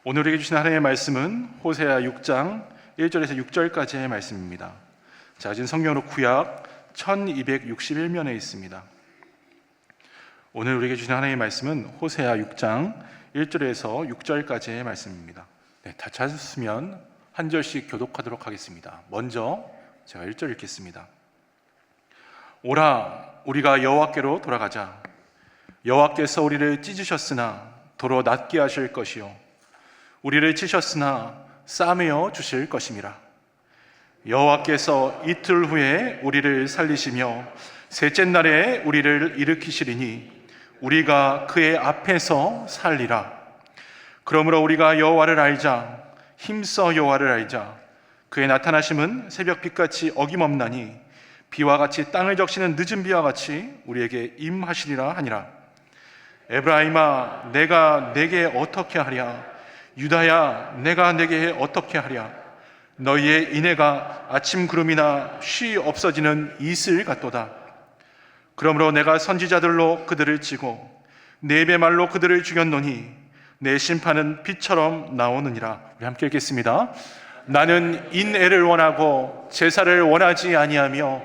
오늘 우리에게 주신 하나님의 말씀은 호세아 6장 1절에서 6절까지의 말씀입니다. 작은 성경으로 구약 1261면에 있습니다. 오늘 우리에게 주신 하나님의 말씀은 호세아 6장 1절에서 6절까지의 말씀입니다. 다 찾으셨으면 한 절씩 교독하도록 하겠습니다. 먼저 제가 1절 읽겠습니다. 오라, 우리가 여호와께로 돌아가자. 여호와께서 우리를 찢으셨으나 도로 낫게 하실 것이요 우리를 치셨으나 싸매어 주실 것임이라. 여호와께서 이틀 후에 우리를 살리시며 셋째 날에 우리를 일으키시리니 우리가 그의 앞에서 살리라. 그러므로 우리가 여호와를 알자. 힘써 여호와를 알자. 그의 나타나심은 새벽빛같이 어김없나니 비와 같이 땅을 적시는 늦은 비와 같이 우리에게 임하시리라 하니라. 에브라임아, 내가 내게 어떻게 하랴? 유다야, 내가 내게 어떻게 하랴? 너희의 인애가 아침 구름이나 쉬 없어지는 이슬 같도다. 그러므로 내가 선지자들로 그들을 치고 네 배 말로 그들을 죽였노니 내 심판은 빛처럼 나오느니라. 우리 함께 읽겠습니다. 나는 인애를 원하고 제사를 원하지 아니하며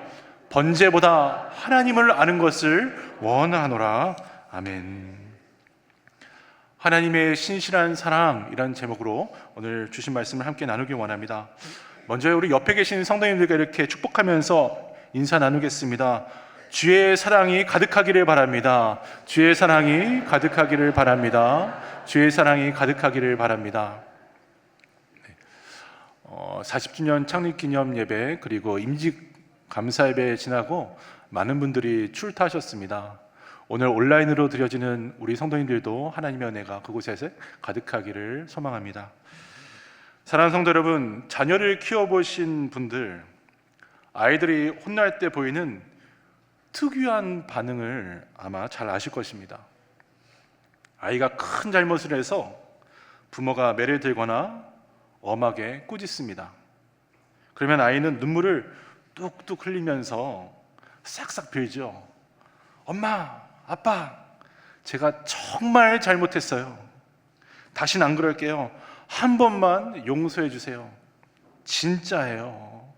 번제보다 하나님을 아는 것을 원하노라. 아멘. 하나님의 신실한 사랑이라는 제목으로 오늘 주신 말씀을 함께 나누기 원합니다. 먼저 우리 옆에 계신 성도님들과 이렇게 축복하면서 인사 나누겠습니다. 주의 사랑이 가득하기를 바랍니다. 주의 사랑이 가득하기를 바랍니다. 주의 사랑이 가득하기를 바랍니다. 40주년 창립기념 예배 그리고 임직 감사 예배 지나고 많은 분들이 출타하셨습니다. 오늘 온라인으로 드려지는 우리 성도님들도 하나님의 은혜가 그곳에서 가득하기를 소망합니다. 사랑하는 성도 여러분, 자녀를 키워보신 분들, 아이들이 혼날 때 보이는 특유한 반응을 아마 잘 아실 것입니다. 아이가 큰 잘못을 해서 부모가 매를 들거나 엄하게 꾸짖습니다. 그러면 아이는 눈물을 뚝뚝 흘리면서 싹싹 빌죠. 엄마, 아빠, 제가 정말 잘못했어요. 다시는 안 그럴게요. 한 번만 용서해 주세요. 진짜예요.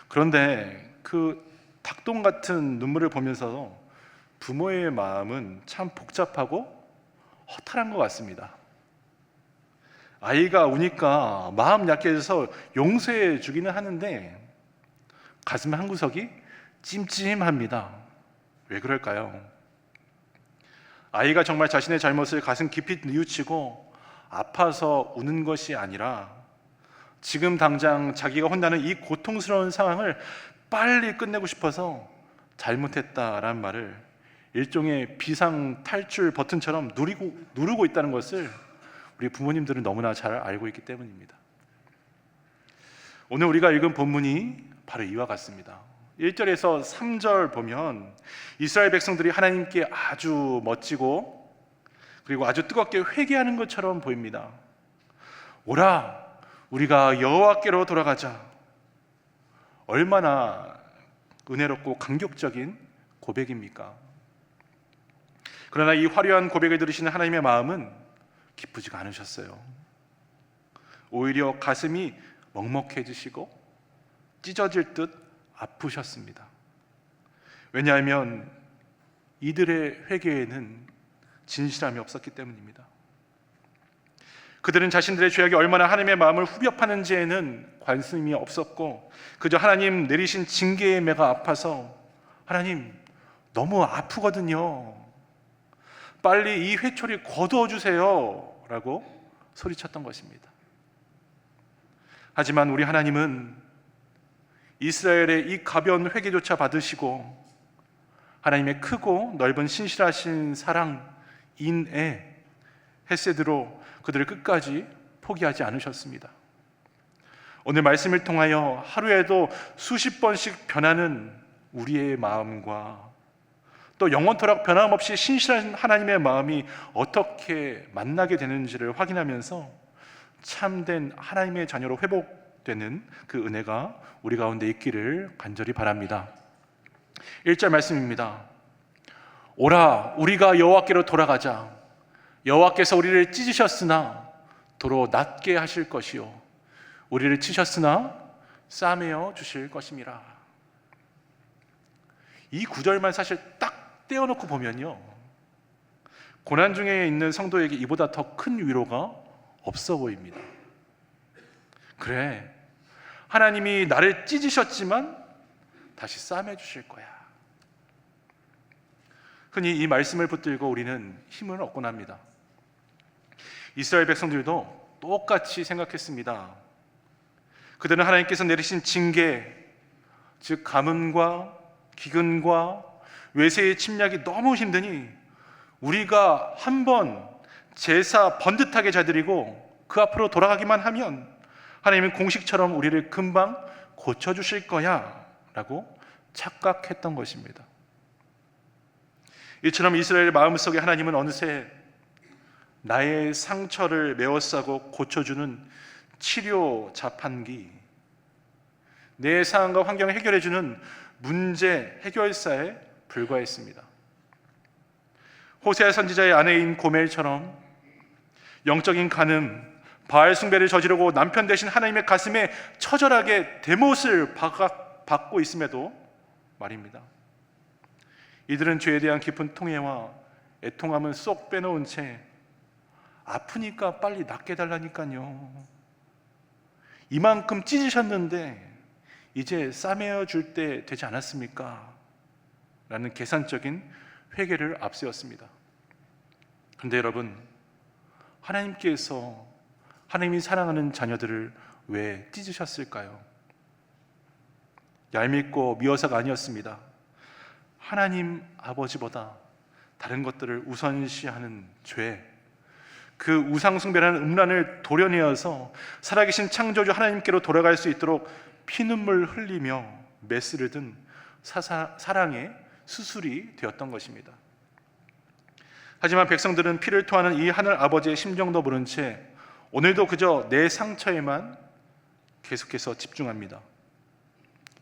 그런데 그 닭똥 같은 눈물을 보면서 부모의 마음은 참 복잡하고 허탈한 것 같습니다. 아이가 우니까 마음 약해져서 용서해 주기는 하는데 가슴 한구석이 찜찜합니다. 왜 그럴까요? 아이가 정말 자신의 잘못을 가슴 깊이 뉘우치고 아파서 우는 것이 아니라 지금 당장 자기가 혼나는 이 고통스러운 상황을 빨리 끝내고 싶어서 잘못했다라는 말을 일종의 비상 탈출 버튼처럼 누르고 있다는 것을 우리 부모님들은 너무나 잘 알고 있기 때문입니다. 오늘 우리가 읽은 본문이 바로 이와 같습니다. 1절에서 3절 보면 이스라엘 백성들이 하나님께 아주 멋지고 그리고 아주 뜨겁게 회개하는 것처럼 보입니다. 오라, 우리가 여호와께로 돌아가자. 얼마나 은혜롭고 감격적인 고백입니까? 그러나 이 화려한 고백을 들으시는 하나님의 마음은 기쁘지가 않으셨어요. 오히려 가슴이 먹먹해지시고 찢어질 듯 아프셨습니다. 왜냐하면 이들의 회개에는 진실함이 없었기 때문입니다. 그들은 자신들의 죄악이 얼마나 하나님의 마음을 후벼파는지에는 관심이 없었고 그저 하나님 내리신 징계의 매가 아파서 하나님 너무 아프거든요. 빨리 이 회초리 거두어 주세요 라고 소리쳤던 것입니다. 하지만 우리 하나님은 이스라엘의 이 가벼운 회개조차 받으시고 하나님의 크고 넓은 신실하신 사랑, 인애, 헤세드로 그들을 끝까지 포기하지 않으셨습니다. 오늘 말씀을 통하여 하루에도 수십 번씩 변하는 우리의 마음과 또 영원토록 변함없이 신실한 하나님의 마음이 어떻게 만나게 되는지를 확인하면서 참된 하나님의 자녀로 회복되는 그 은혜가 우리 가운데 있기를 간절히 바랍니다. 1절 말씀입니다. 오라, 우리가 여호와께로 돌아가자. 여호와께서 우리를 찢으셨으나 도로 낫게 하실 것이요 우리를 치셨으나 싸매어 주실 것임이라. 이 구절만 사실 딱 떼어놓고 보면요, 고난 중에 있는 성도에게 이보다 더 큰 위로가 없어 보입니다. 그래, 하나님이 나를 찢으셨지만 다시 싸매 주실 거야. 흔히 이 말씀을 붙들고 우리는 힘을 얻곤 합니다. 이스라엘 백성들도 똑같이 생각했습니다. 그들은 하나님께서 내리신 징계, 즉 가뭄과 기근과 외세의 침략이 너무 힘드니 우리가 한번 제사 번듯하게 자드리고 그 앞으로 돌아가기만 하면 하나님은 공식처럼 우리를 금방 고쳐주실 거야 라고 착각했던 것입니다. 이처럼 이스라엘 마음속에 하나님은 어느새 나의 상처를 메워싸고 고쳐주는 치료 자판기, 내 상황과 환경을 해결해주는 문제 해결사에 불과했습니다. 호세아 선지자의 아내인 고멜처럼 영적인 간음, 바알 숭배를 저지르고 남편 대신 하나님의 가슴에 처절하게 대못을 받고 있음에도 말입니다. 이들은 죄에 대한 깊은 통회와 애통함을 쏙 빼놓은 채 아프니까 빨리 낫게 달라니까요, 이만큼 찢으셨는데 이제 싸매어 줄 때 되지 않았습니까? 라는 계산적인 회개를 앞세웠습니다. 그런데 여러분, 하나님께서 하나님이 사랑하는 자녀들을 왜 찢으셨을까요? 얄밉고 미워서가 아니었습니다. 하나님 아버지보다 다른 것들을 우선시하는 죄, 그 우상숭배라는 음란을 도려내어서 살아계신 창조주 하나님께로 돌아갈 수 있도록 피눈물 흘리며 메스를 든 사랑의 수술이 되었던 것입니다. 하지만 백성들은 피를 토하는 이 하늘 아버지의 심정도 모른 채 오늘도 그저 내 상처에만 계속해서 집중합니다.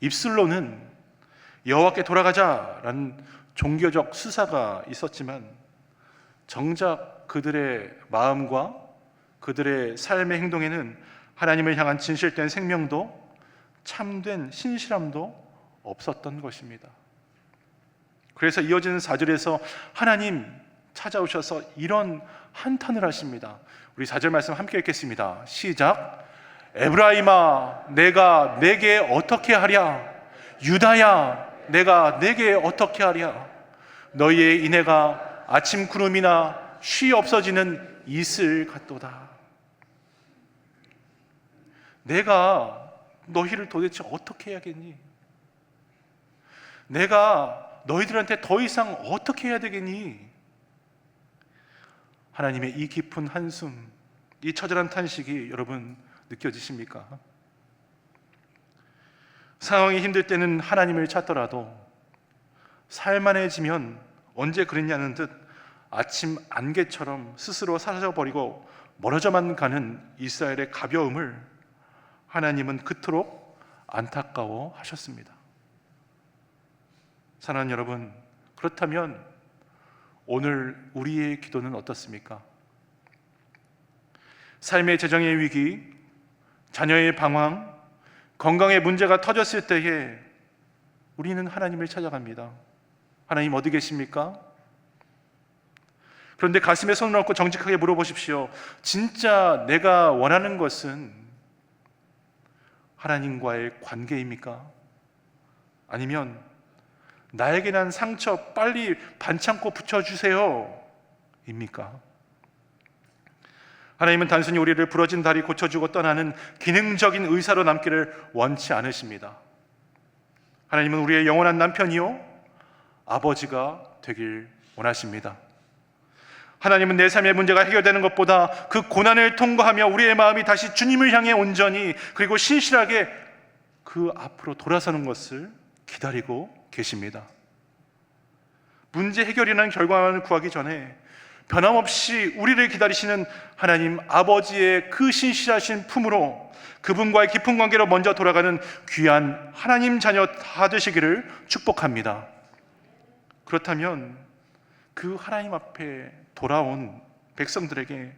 입술로는 여호와께 돌아가자라는 종교적 수사가 있었지만 정작 그들의 마음과 그들의 삶의 행동에는 하나님을 향한 진실된 생명도 참된 신실함도 없었던 것입니다. 그래서 이어지는 4절에서 하나님 찾아오셔서 이런 한탄을 하십니다. 우리 4절 말씀 함께 읽겠습니다. 시작. 에브라임아, 내가 내게 어떻게 하랴? 유다야, 내가 내게 어떻게 하랴? 너희의 인애가 아침 구름이나 쉬 없어지는 이슬 같도다. 내가 너희를 도대체 어떻게 해야겠니? 내가 너희들한테 더 이상 어떻게 해야 되겠니? 하나님의 이 깊은 한숨, 이 처절한 탄식이 여러분 느껴지십니까? 상황이 힘들 때는 하나님을 찾더라도 살만해지면 언제 그랬냐는 듯 아침 안개처럼 스스로 사라져버리고 멀어져만 가는 이스라엘의 가벼움을 하나님은 그토록 안타까워 하셨습니다. 사랑하는 여러분, 그렇다면 오늘 우리의 기도는 어떻습니까? 삶의 재정의 위기, 자녀의 방황, 건강의 문제가 터졌을 때에 우리는 하나님을 찾아갑니다. 하나님 어디 계십니까? 그런데 가슴에 손을 얹고 정직하게 물어보십시오. 진짜 내가 원하는 것은 하나님과의 관계입니까? 아니면 나에게 난 상처 빨리 반창고 붙여주세요 입니까? 하나님은 단순히 우리를 부러진 다리 고쳐주고 떠나는 기능적인 의사로 남기를 원치 않으십니다. 하나님은 우리의 영원한 남편이요 아버지가 되길 원하십니다. 하나님은 내 삶의 문제가 해결되는 것보다 그 고난을 통과하며 우리의 마음이 다시 주님을 향해 온전히 그리고 신실하게 그 앞으로 돌아서는 것을 기다리고 계십니다. 문제 해결이라는 결과만을 구하기 전에 변함없이 우리를 기다리시는 하나님 아버지의 그 신실하신 품으로 그분과의 깊은 관계로 먼저 돌아가는 귀한 하나님 자녀 다 되시기를 축복합니다. 그렇다면 그 하나님 앞에 돌아온 백성들에게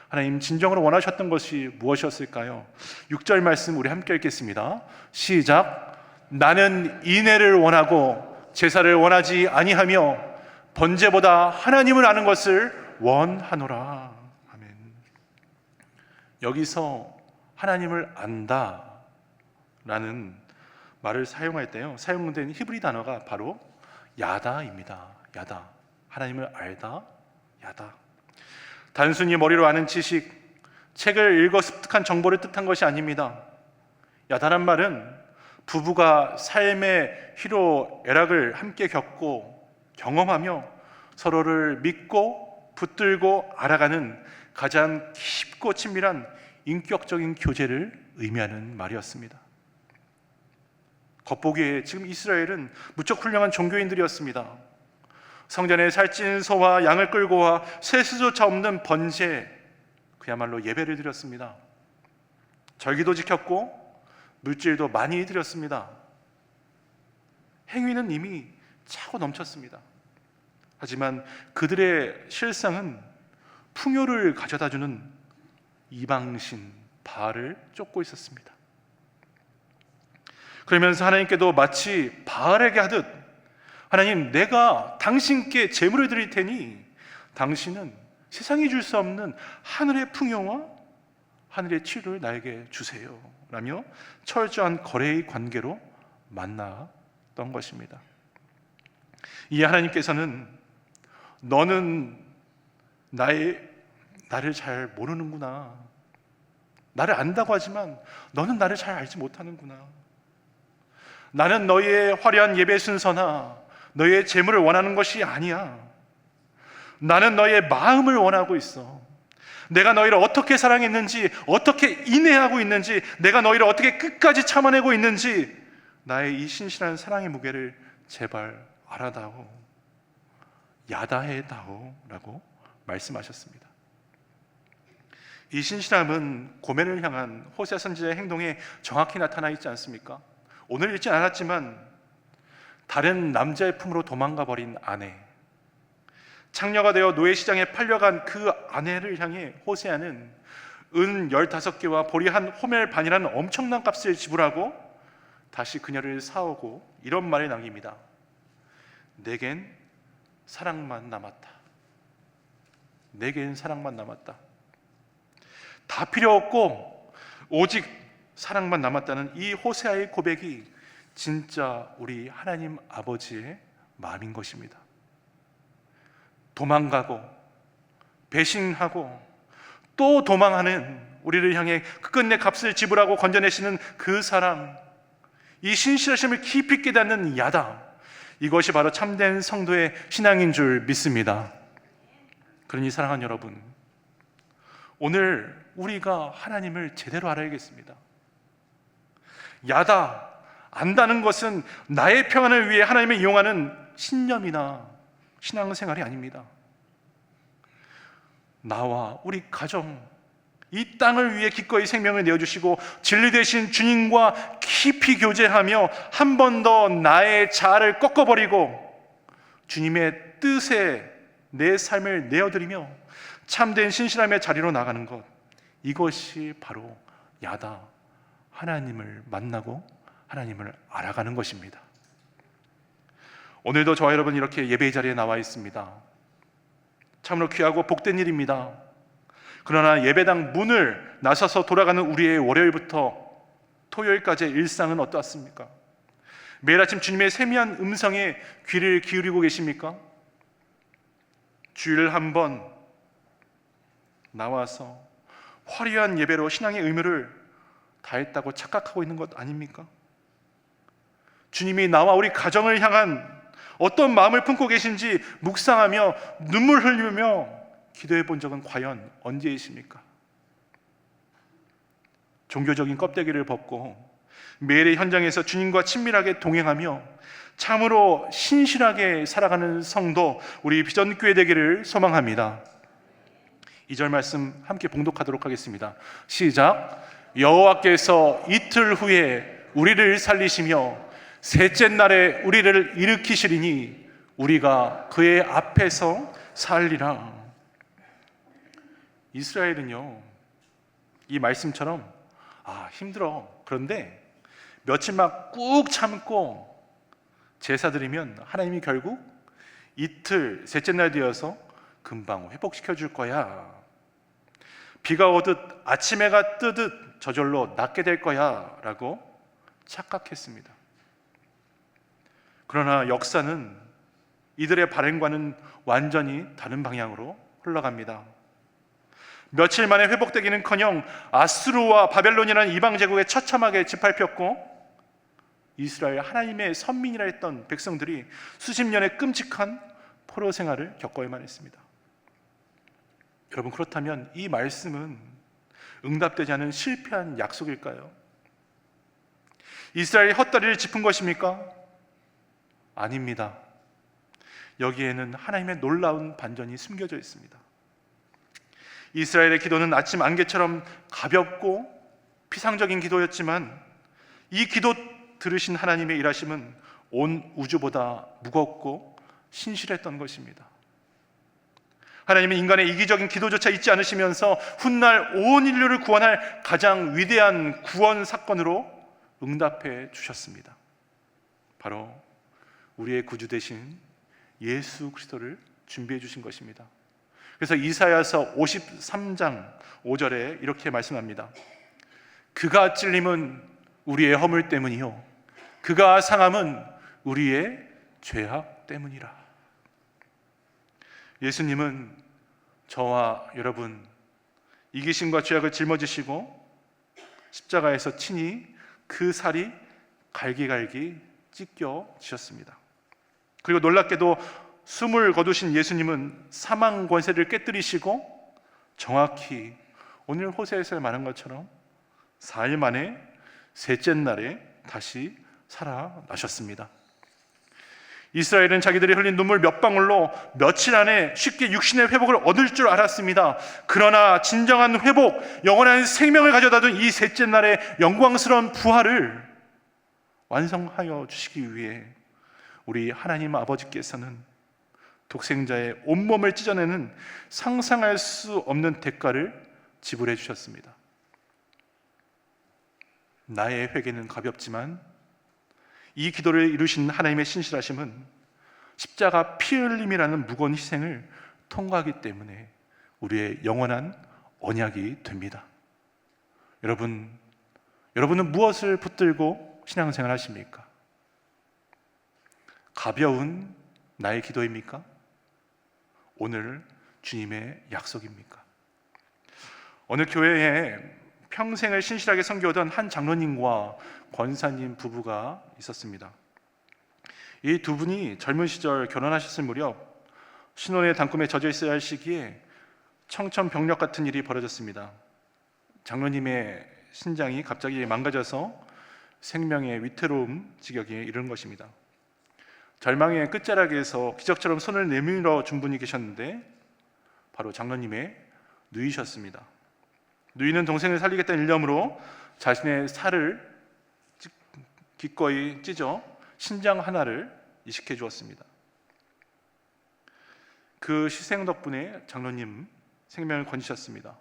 하나님 진정으로 원하셨던 것이 무엇이었을까요? 6절 말씀 우리 함께 읽겠습니다. 시작. 나는 인애를 원하고 제사를 원하지 아니하며 번제보다 하나님을 아는 것을 원하노라. 아멘. 여기서 하나님을 안다 라는 말을 사용할 때요, 사용된 히브리 단어가 바로 야다입니다. 야다. 하나님을 알다, 야다. 단순히 머리로 아는 지식, 책을 읽어 습득한 정보를 뜻한 것이 아닙니다. 야다란 말은 부부가 삶의 희로 애락을 함께 겪고 경험하며 서로를 믿고 붙들고 알아가는 가장 깊고 친밀한 인격적인 교제를 의미하는 말이었습니다. 겉보기에 지금 이스라엘은 무척 훌륭한 종교인들이었습니다. 성전에 살찐 소와 양을 끌고 와 셀수조차 없는 번제, 그야말로 예배를 드렸습니다. 절기도 지켰고 물질도 많이 드렸습니다. 행위는 이미 차고 넘쳤습니다. 하지만 그들의 실상은 풍요를 가져다주는 이방신 바알을 쫓고 있었습니다. 그러면서 하나님께도 마치 바알에게 하듯, 하나님, 내가 당신께 제물을 드릴 테니 당신은 세상이 줄 수 없는 하늘의 풍요와 하늘의 치유를 나에게 주세요 라며 철저한 거래의 관계로 만났던 것입니다. 이에 하나님께서는 너는 나를 잘 모르는구나. 나를 안다고 하지만 너는 나를 잘 알지 못하는구나. 나는 너희의 화려한 예배 순서나 너희의 재물을 원하는 것이 아니야. 나는 너희의 마음을 원하고 있어. 내가 너희를 어떻게 사랑했는지, 어떻게 인내하고 있는지, 내가 너희를 어떻게 끝까지 참아내고 있는지, 나의 이 신실한 사랑의 무게를 제발 알아다오, 야다해다오 라고 말씀하셨습니다. 이 신실함은 고멜을 향한 호세아 선지자의 행동에 정확히 나타나 있지 않습니까? 오늘 읽진 않았지만 다른 남자의 품으로 도망가 버린 아내, 창녀가 되어 노예시장에 팔려간 그 아내를 향해 호세아는 은 15개와 보리 한 호멜 반이라는 엄청난 값을 지불하고 다시 그녀를 사오고 이런 말을 남깁니다. 내겐 사랑만 남았다. 내겐 사랑만 남았다. 다 필요 없고 오직 사랑만 남았다는 이 호세아의 고백이 진짜 우리 하나님 아버지의 마음인 것입니다. 도망가고 배신하고 또 도망하는 우리를 향해 끝내 값을 지불하고 건져내시는 그 사랑, 이 신실하심을 깊이 깨닫는 야다, 이것이 바로 참된 성도의 신앙인 줄 믿습니다. 그러니 사랑하는 여러분, 오늘 우리가 하나님을 제대로 알아야겠습니다. 야다, 안다는 것은 나의 평안을 위해 하나님을 이용하는 신념이나 신앙생활이 아닙니다. 나와 우리 가정, 이 땅을 위해 기꺼이 생명을 내어주시고 진리 되신 주님과 깊이 교제하며 한 번 더 나의 자아를 꺾어버리고 주님의 뜻에 내 삶을 내어드리며 참된 신실함의 자리로 나가는 것, 이것이 바로 야다, 하나님을 만나고 하나님을 알아가는 것입니다. 오늘도 저와 여러분 이렇게 예배의 자리에 나와 있습니다. 참으로 귀하고 복된 일입니다. 그러나 예배당 문을 나서서 돌아가는 우리의 월요일부터 토요일까지의 일상은 어떻습니까? 매일 아침 주님의 세미한 음성에 귀를 기울이고 계십니까? 주일 한 번 나와서 화려한 예배로 신앙의 의무를 다했다고 착각하고 있는 것 아닙니까? 주님이 나와 우리 가정을 향한 어떤 마음을 품고 계신지 묵상하며 눈물 흘리며 기도해 본 적은 과연 언제이십니까? 종교적인 껍데기를 벗고 매일의 현장에서 주님과 친밀하게 동행하며 참으로 신실하게 살아가는 성도, 우리 비전교회 되기를 소망합니다. 2절 말씀 함께 봉독하도록 하겠습니다. 시작. 여호와께서 이틀 후에 우리를 살리시며 셋째 날에 우리를 일으키시리니 우리가 그의 앞에서 살리라. 이스라엘은요, 이 말씀처럼 힘들어. 그런데 며칠만 꾹 참고 제사 드리면 하나님이 결국 이틀, 셋째 날 되어서 금방 회복시켜 줄 거야. 비가 오듯 아침 해가 뜨듯 저절로 낫게 될 거야 라고 착각했습니다. 그러나 역사는 이들의 발행과는 완전히 다른 방향으로 흘러갑니다. 며칠 만에 회복되기는커녕 아수르와 바벨론이라는 이방 제국에 처참하게 짓밟혔고, 이스라엘 하나님의 선민이라 했던 백성들이 수십 년의 끔찍한 포로 생활을 겪어야만 했습니다. 여러분, 그렇다면 이 말씀은 응답되지 않은 실패한 약속일까요? 이스라엘이 헛다리를 짚은 것입니까? 아닙니다. 여기에는 하나님의 놀라운 반전이 숨겨져 있습니다. 이스라엘의 기도는 아침 안개처럼 가볍고 피상적인 기도였지만, 이 기도 들으신 하나님의 일하심은 온 우주보다 무겁고 신실했던 것입니다. 하나님은 인간의 이기적인 기도조차 잊지 않으시면서 훗날 온 인류를 구원할 가장 위대한 구원 사건으로 응답해 주셨습니다. 바로 우리의 구주 되신 예수 그리스도를 준비해 주신 것입니다. 그래서 이사야서 53장 5절에 이렇게 말씀합니다. 그가 찔림은 우리의 허물 때문이요 그가 상함은 우리의 죄악 때문이라. 예수님은 저와 여러분 이기심과 죄악을 짊어지시고 십자가에서 친히 그 살이 갈기갈기 찢겨지셨습니다. 그리고 놀랍게도 숨을 거두신 예수님은 사망 권세를 깨뜨리시고 정확히 오늘 호세아서에 말한 것처럼 4일 만에 셋째 날에 다시 살아나셨습니다. 이스라엘은 자기들이 흘린 눈물 몇 방울로 며칠 안에 쉽게 육신의 회복을 얻을 줄 알았습니다. 그러나 진정한 회복, 영원한 생명을 가져다 둔 이 셋째 날의 영광스러운 부활을 완성하여 주시기 위해 우리 하나님 아버지께서는 독생자의 온몸을 찢어내는 상상할 수 없는 대가를 지불해 주셨습니다. 나의 회개는 가볍지만 이 기도를 이루신 하나님의 신실하심은 십자가 피 흘림이라는 무거운 희생을 통과하기 때문에 우리의 영원한 언약이 됩니다. 여러분은 무엇을 붙들고 신앙생활 하십니까? 가벼운 나의 기도입니까? 오늘 주님의 약속입니까? 어느 교회에 평생을 신실하게 섬겨오던 한 장로님과 권사님 부부가 있었습니다. 이 두 분이 젊은 시절 결혼하셨을 무렵 신혼의 단꿈에 젖어 있어야 할 시기에 청천벽력 같은 일이 벌어졌습니다. 장로님의 신장이 갑자기 망가져서 생명의 위태로움 지경에 이르는 것입니다. 절망의 끝자락에서 기적처럼 손을 내밀어 준 분이 계셨는데 바로 장로님의 누이셨습니다. 누이는 동생을 살리겠다는 일념으로 자신의 살을 기꺼이 찢어 신장 하나를 이식해 주었습니다. 그 희생 덕분에 장로님 생명을 건지셨습니다.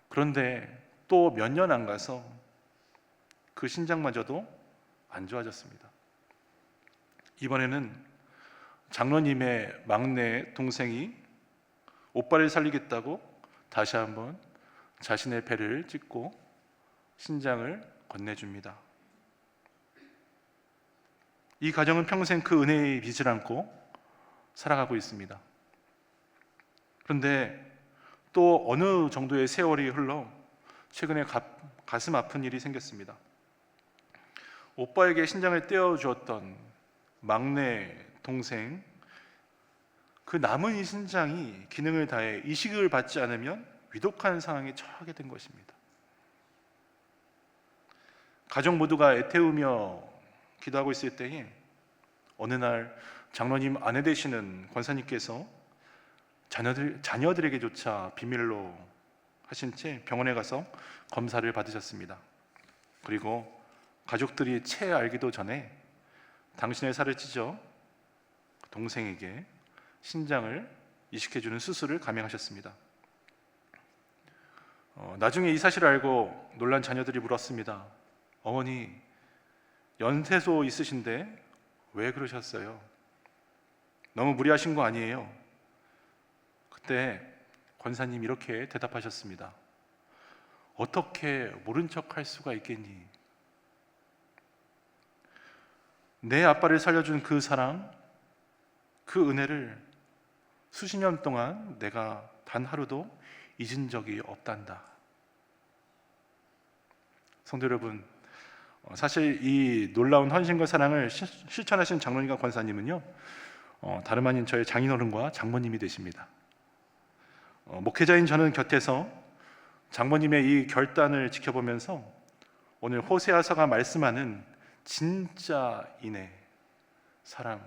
그런데 또 몇 년 안 가서 그 신장마저도 안 좋아졌습니다. 이번에는 장로님의 막내 동생이 오빠를 살리겠다고 다시 한번 자신의 배를 찢고 신장을 건네줍니다. 이 가정은 평생 그 은혜의 빚을 안고 살아가고 있습니다. 그런데 또 어느 정도의 세월이 흘러 최근에 가슴 아픈 일이 생겼습니다. 오빠에게 신장을 떼어주었던 막내 동생, 그 남은 이 신장이 기능을 다해 이식을 받지 않으면 위독한 상황에 처하게 된 것입니다. 가족 모두가 애태우며 기도하고 있을 때에 어느 날 장로님 아내 되시는 권사님께서 자녀들에게조차 비밀로 하신 채 병원에 가서 검사를 받으셨습니다. 그리고 가족들이 채 알기도 전에 당신의 살을 찢어 동생에게 신장을 이식해주는 수술을 감행하셨습니다. 나중에 이 사실을 알고 놀란 자녀들이 물었습니다. 어머니, 연세소 있으신데 왜 그러셨어요? 너무 무리하신 거 아니에요? 그때 권사님 이렇게 대답하셨습니다. 어떻게 모른 척 할 수가 있겠니? 내 아빠를 살려준 그 사랑, 그 은혜를 수십 년 동안 내가 단 하루도 잊은 적이 없단다. 성도 여러분, 사실 이 놀라운 헌신과 사랑을 실천하신 장로님과 권사님은요, 다름 아닌 저의 장인어른과 장모님이 되십니다. 목회자인 저는 곁에서 장모님의 이 결단을 지켜보면서 오늘 호세아서가 말씀하는 진짜 인애, 사랑,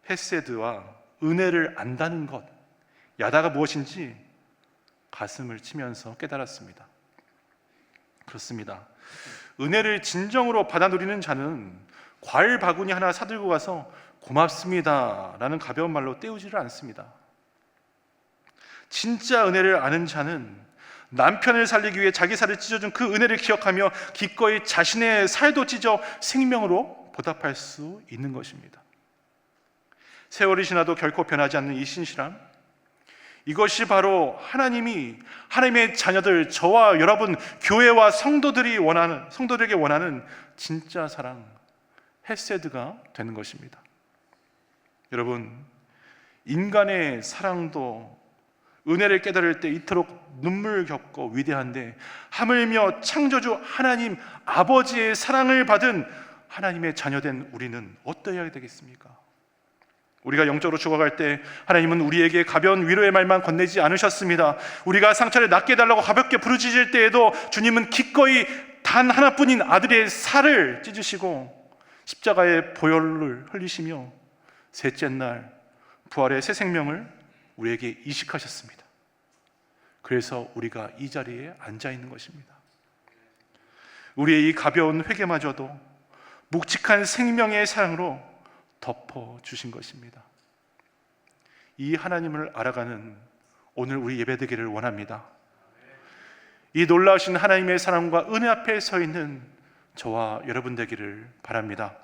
헤세드와 은혜를 안다는 것, 야다가 무엇인지 가슴을 치면서 깨달았습니다. 그렇습니다. 은혜를 진정으로 받아 누리는 자는 과일 바구니 하나 사들고 가서 고맙습니다 라는 가벼운 말로 때우지를 않습니다. 진짜 은혜를 아는 자는 남편을 살리기 위해 자기 살을 찢어준 그 은혜를 기억하며 기꺼이 자신의 살도 찢어 생명으로 보답할 수 있는 것입니다. 세월이 지나도 결코 변하지 않는 이 신실함, 이것이 바로 하나님의 자녀들, 저와 여러분, 교회와 성도들에게 원하는 진짜 사랑, 헤세드가 되는 것입니다. 여러분, 인간의 사랑도 은혜를 깨달을 때 이토록 눈물겹고 위대한데, 하물며 창조주 하나님 아버지의 사랑을 받은 하나님의 자녀된 우리는 어떠해야 되겠습니까? 우리가 영적으로 죽어갈 때 하나님은 우리에게 가벼운 위로의 말만 건네지 않으셨습니다. 우리가 상처를 낫게 해달라고 가볍게 부르짖을 때에도 주님은 기꺼이 단 하나뿐인 아들의 살을 찢으시고 십자가의 보혈을 흘리시며 셋째 날 부활의 새 생명을 우리에게 이식하셨습니다. 그래서 우리가 이 자리에 앉아 있는 것입니다. 우리의 이 가벼운 회개마저도 묵직한 생명의 사랑으로 덮어주신 것입니다. 이 하나님을 알아가는 오늘 우리 예배되기를 원합니다. 이 놀라우신 하나님의 사랑과 은혜 앞에 서 있는 저와 여러분 되기를 바랍니다.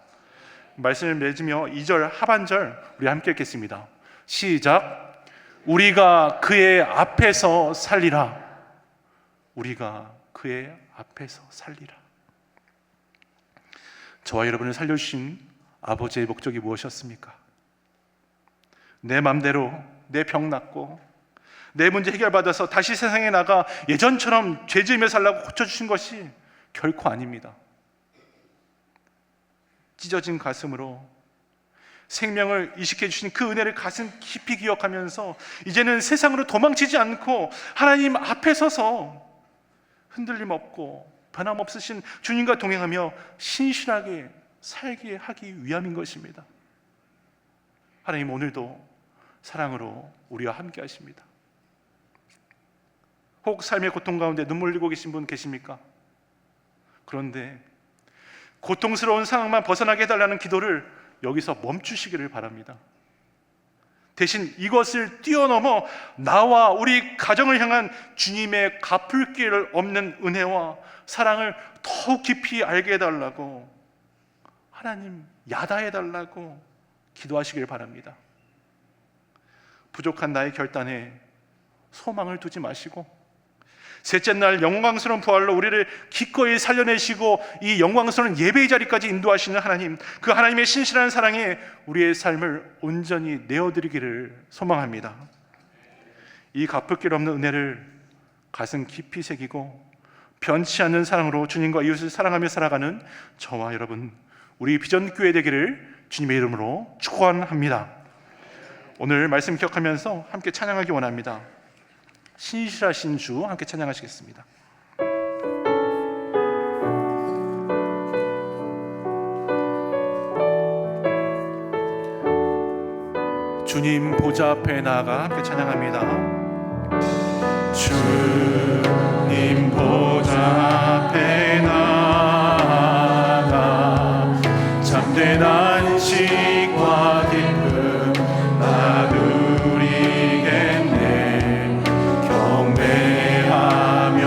말씀을 맺으며 2절 하반절 우리 함께 읽겠습니다. 시작. 우리가 그의 앞에서 살리라. 우리가 그의 앞에서 살리라. 저와 여러분을 살려주신 아버지의 목적이 무엇이었습니까? 내 맘대로 내 병 낫고 내 문제 해결받아서 다시 세상에 나가 예전처럼 죄 지으며 살라고 고쳐주신 것이 결코 아닙니다. 찢어진 가슴으로 생명을 이식해 주신 그 은혜를 가슴 깊이 기억하면서 이제는 세상으로 도망치지 않고 하나님 앞에 서서 흔들림 없고 변함없으신 주님과 동행하며 신실하게 살게 하기 위함인 것입니다. 하나님 오늘도 사랑으로 우리와 함께 하십니다. 혹 삶의 고통 가운데 눈물 흘리고 계신 분 계십니까? 그런데 고통스러운 상황만 벗어나게 해달라는 기도를 여기서 멈추시기를 바랍니다. 대신 이것을 뛰어넘어 나와 우리 가정을 향한 주님의 갚을 길 없는 은혜와 사랑을 더욱 깊이 알게 해달라고, 하나님 야다해달라고 기도하시길 바랍니다. 부족한 나의 결단에 소망을 두지 마시고 셋째 날 영광스러운 부활로 우리를 기꺼이 살려내시고 이 영광스러운 예배의 자리까지 인도하시는 하나님, 그 하나님의 신실한 사랑에 우리의 삶을 온전히 내어드리기를 소망합니다. 이 갚을 길 없는 은혜를 가슴 깊이 새기고 변치 않는 사랑으로 주님과 이웃을 사랑하며 살아가는 저와 여러분, 우리 비전교회 되기를 주님의 이름으로 축원합니다. 오늘 말씀 기억하면서 함께 찬양하기 원합니다. 신실하신 주 함께 찬양하시겠습니다. 주님 보좌 앞에 나아가 함께 찬양합니다. 주님 보좌 앞에 나아가 참된 안식과 기쁨 나누리겠네. 경배하며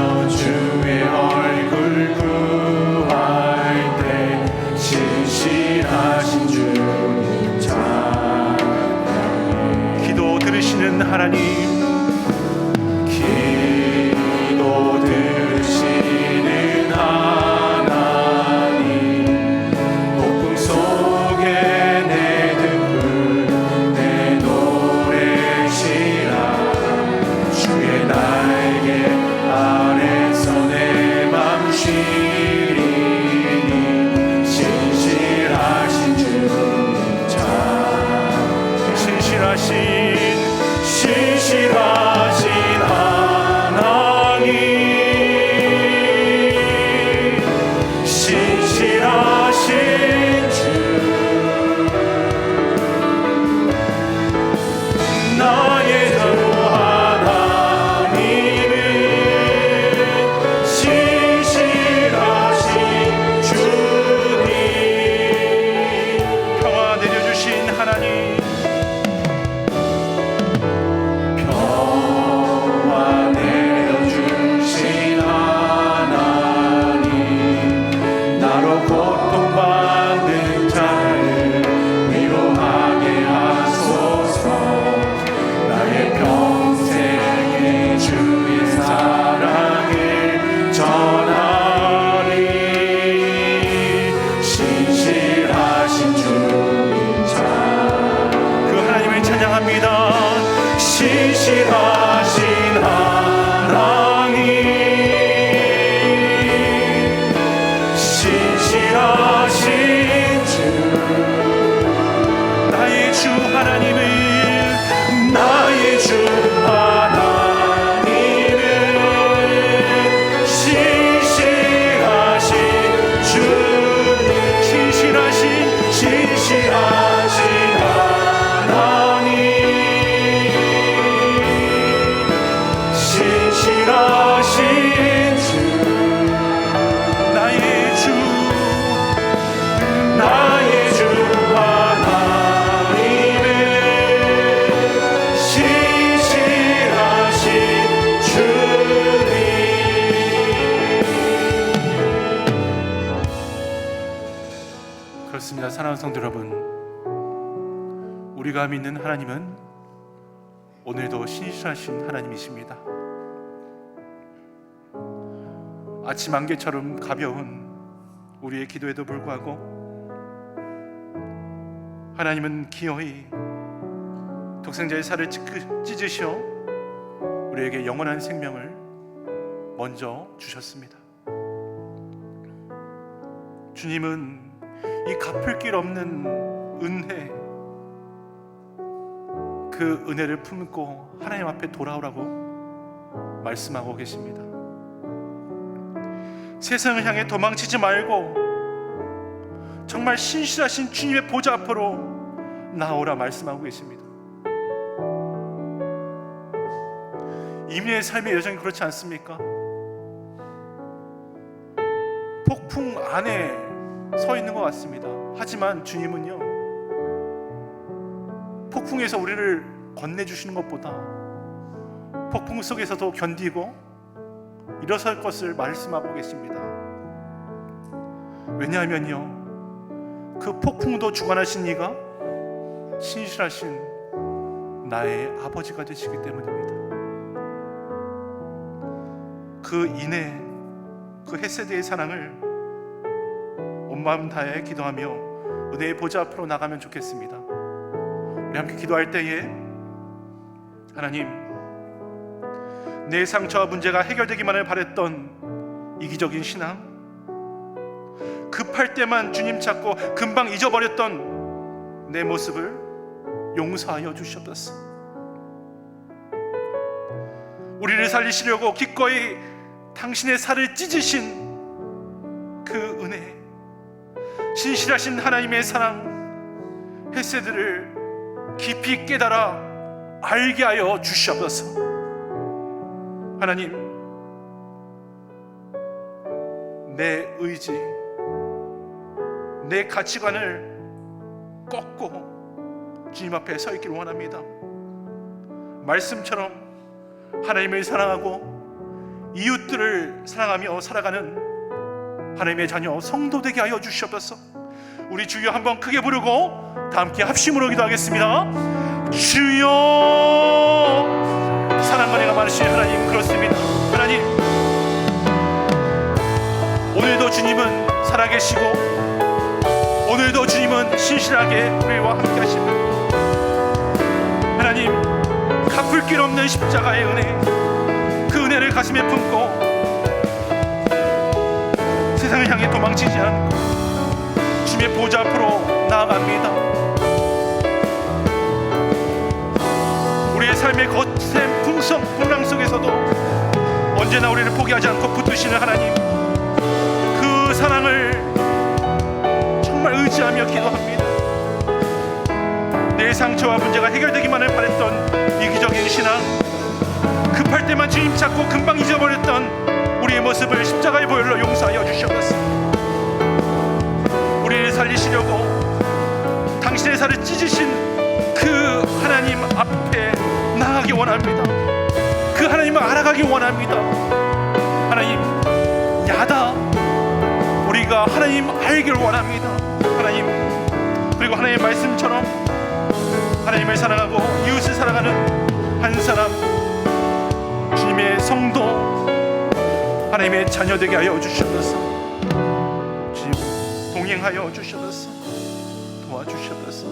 사랑하는 성도 여러분, 우리가 믿는 하나님은 오늘도 신실하신 하나님이십니다. 아침 안개처럼 가벼운 우리의 기도에도 불구하고 하나님은 기어이 독생자의 살을 찢으시어 우리에게 영원한 생명을 먼저 주셨습니다. 주님은 이 갚을 길 없는 은혜, 그 은혜를 품고 하나님 앞에 돌아오라고 말씀하고 계십니다. 세상을 향해 도망치지 말고 정말 신실하신 주님의 보좌 앞으로 나오라 말씀하고 계십니다. 이민의 삶의 여정이 그렇지 않습니까? 폭풍 안에 서 있는 것 같습니다. 하지만 주님은요, 폭풍에서 우리를 건네주시는 것보다 폭풍 속에서도 견디고 일어설 것을 말씀하고 계십니다. 왜냐하면요, 그 폭풍도 주관하신 이가 신실하신 나의 아버지가 되시기 때문입니다. 그 인애, 그 헤세드의 사랑을 온 마음 다해 기도하며 은혜의 보좌 앞으로 나가면 좋겠습니다. 우리 함께 기도할 때에 하나님, 내 상처와 문제가 해결되기만을 바랬던 이기적인 신앙, 급할 때만 주님 찾고 금방 잊어버렸던 내 모습을 용서하여 주시옵소서. 우리를 살리시려고 기꺼이 당신의 살을 찢으신 그 은혜, 신실하신 하나님의 사랑, 헤세드를 깊이 깨달아 알게 하여 주시옵소서. 하나님, 내 의지, 내 가치관을 꺾고 주님 앞에 서 있기를 원합니다. 말씀처럼 하나님을 사랑하고 이웃들을 사랑하며 살아가는 하나님의 자녀 성도 되게 하여 주시옵소서. 우리 주여 한번 크게 부르고 다 함께 합심으로 기도하겠습니다. 주여, 사랑과 내가 많으신 하나님, 그렇습니다. 하나님, 오늘도 주님은 살아계시고 오늘도 주님은 신실하게 우리와 함께 하십니다. 하나님, 갚을 길 없는 십자가의 은혜, 그 은혜를 가슴에 품고 세상을 향해 도망치지 않고 주님의 보좌 앞으로 나아갑니다. 우리의 삶의 거센 풍랑 속에서도 언제나 우리를 포기하지 않고 붙드시는 하나님, 그 사랑을 정말 의지하며 기도합니다. 내 상처와 문제가 해결되기만을 바랬던 이기적인 신앙, 급할 때만 주님 찾고 금방 잊어버렸던 우리의 모습을 십자가의 보혈로 용서하여 주시옵소서. 우리를 살리시려고 당신의 살을 찢으신 그 하나님 앞에 나아가기 원합니다. 그 하나님을 알아가기 원합니다. 하나님, 야다 우리가 하나님 알기를 원합니다. 하나님, 그리고 하나님의 말씀처럼 하나님을 사랑하고 이웃을 사랑하는 한 사람, 주님의 성도, 하나님의 자녀 되게 하여 주시옵소서. 주님, 동행하여 주시옵소서. 도와주시옵소서.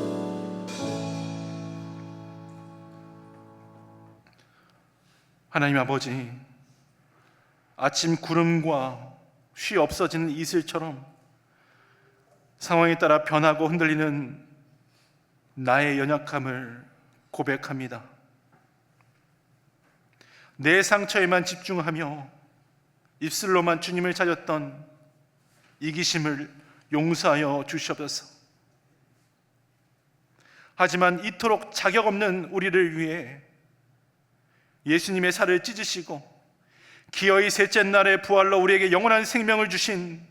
하나님 아버지, 아침 구름과 쉬 없어지는 이슬처럼 상황에 따라 변하고 흔들리는 나의 연약함을 고백합니다. 내 상처에만 집중하며 입술로만 주님을 찾았던 이기심을 용서하여 주시옵소서. 하지만 이토록 자격 없는 우리를 위해 예수님의 살을 찢으시고 기어이 셋째 날의 부활로 우리에게 영원한 생명을 주신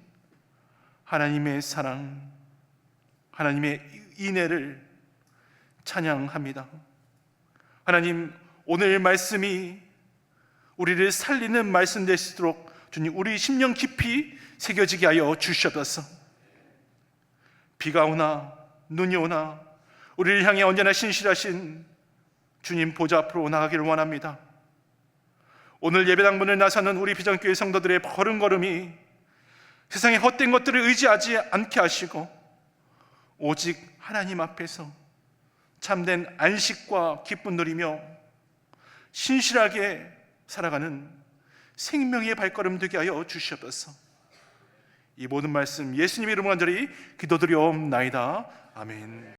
하나님의 사랑, 하나님의 인애를 찬양합니다. 하나님, 오늘 말씀이 우리를 살리는 말씀 되시도록 주님, 우리 심령 깊이 새겨지게 하여 주시옵소서. 비가 오나 눈이 오나 우리를 향해 언제나 신실하신 주님 보좌 앞으로 나가기를 원합니다. 오늘 예배당 문을 나서는 우리 비전교회 성도들의 걸음걸음이 세상의 헛된 것들을 의지하지 않게 하시고 오직 하나님 앞에서 참된 안식과 기쁨 누리며 신실하게 살아가는 생명의 발걸음 되게 하여 주시옵소서. 이 모든 말씀 예수님의 이름으로 간절히 기도드리옵나이다. 아멘.